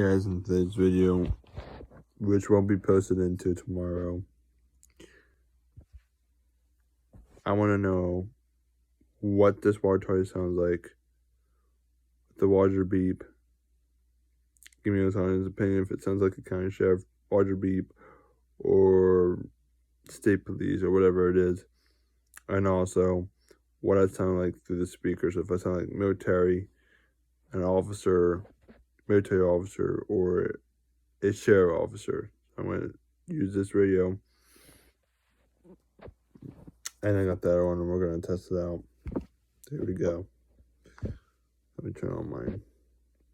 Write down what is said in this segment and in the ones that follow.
Guys, in today's video, which won't be posted into tomorrow, I want to know what this water toy sounds like. The water beep. Give me his opinion if it sounds like a county sheriff water beep or state police or whatever it is, and also what I sound like through the speakers. If I sound like military, an officer, military officer, or a sheriff officer. I'm going to use this radio, and I got that on, and we're going to test it out. Here we go. Let me turn on my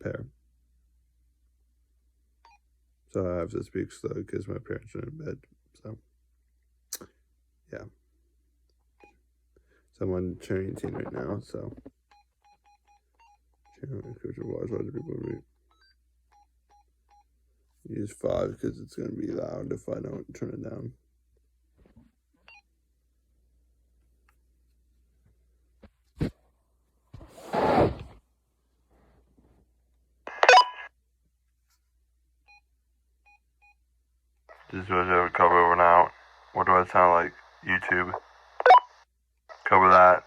pair. So I have to speak slow because my parents are in bed. So, yeah. So I'm on channel 18 right now, so. Use 5 because it's going to be loud if I don't turn it down. This was a cover over now. What do I sound like? YouTube. Cover that.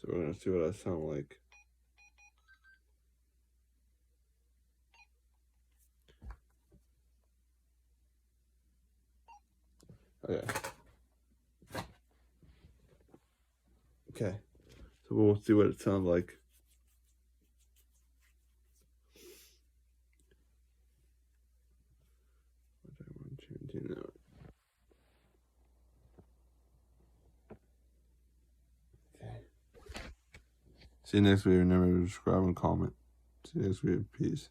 So we're going to see what I sound like. Okay. So we'll see what it sounds like. Okay. See you next video. Remember to subscribe and comment. See you next video. Peace.